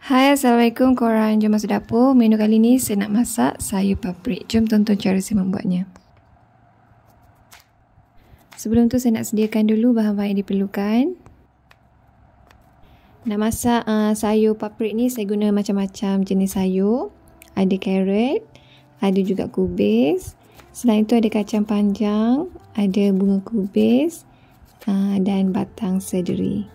Hai, Assalamualaikum korang. Jom masuk dapur. Menu kali ni saya nak masak sayur paprik. Jom tonton cara saya membuatnya. Sebelum tu saya nak sediakan dulu bahan-bahan yang diperlukan. Nak masak sayur paprik ni saya guna macam-macam jenis sayur. Ada carrot, ada juga kubis. Selain tu ada kacang panjang, ada bunga kubis dan batang seledri.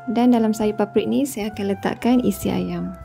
Dan dalam sayur paprik ni saya akan letakkan isi ayam.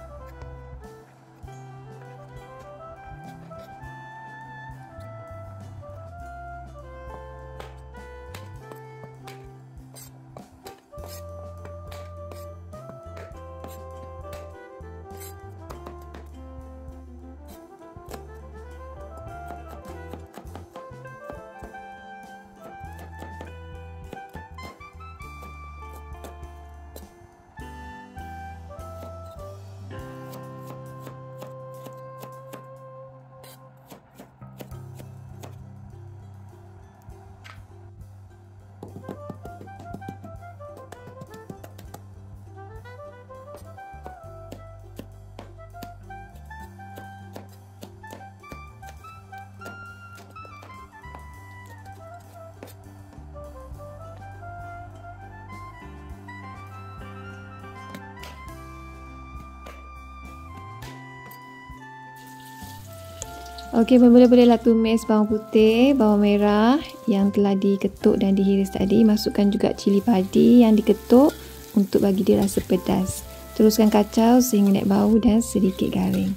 Okey, bolehlah tumis bawang putih, bawang merah yang telah diketuk dan dihiris tadi. Masukkan juga cili padi yang diketuk untuk bagi dia rasa pedas. Teruskan kacau sehingga naik bau dan sedikit garing.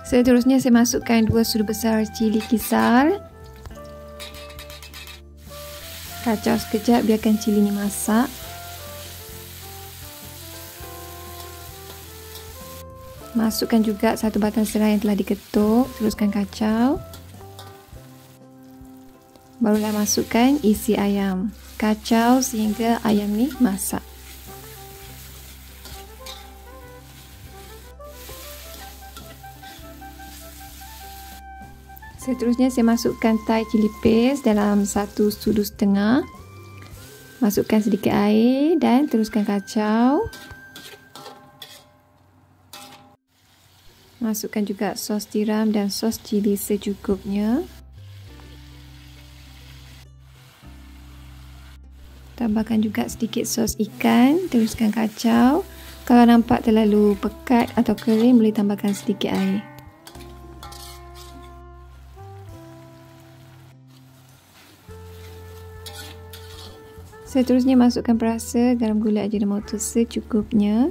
Seterusnya saya masukkan 2 sudu besar cili kisar. Kacau sekejap, biarkan cili ni masak. Masukkan juga 1 batang serai yang telah diketuk. Teruskan kacau. Barulah masukkan isi ayam. Kacau sehingga ayam ni masak. Seterusnya saya masukkan Thai chili paste dalam 1 sudu setengah. Masukkan sedikit air dan teruskan kacau. Masukkan juga sos tiram dan sos cili secukupnya. Tambahkan juga sedikit sos ikan. Teruskan kacau. Kalau nampak terlalu pekat atau kering, boleh tambahkan sedikit air. Seterusnya masukkan perasa garam gula Ajinomoto secukupnya.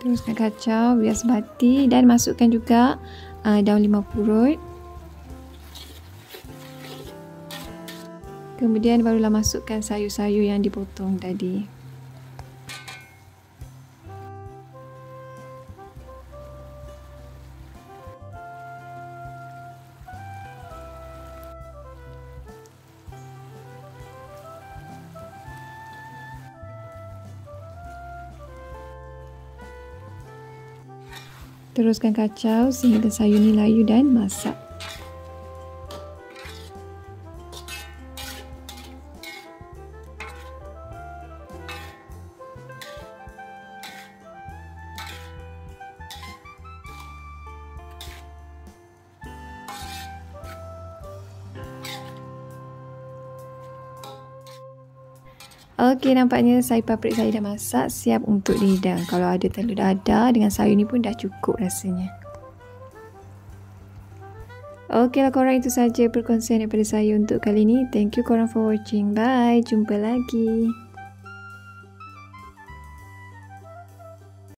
Teruskan kacau biar sebati dan masukkan juga daun limau purut. Kemudian barulah masukkan sayur-sayur yang dipotong tadi. Teruskan kacau sehingga sayur ni layu dan masak. Okey, nampaknya sayur paprik saya dah masak, siap untuk dihidang. Kalau ada telur dadah dengan sayur ni pun dah cukup rasanya. Okeylah korang, itu saja perkongsian daripada saya untuk kali ni. Thank you korang for watching. Bye, jumpa lagi.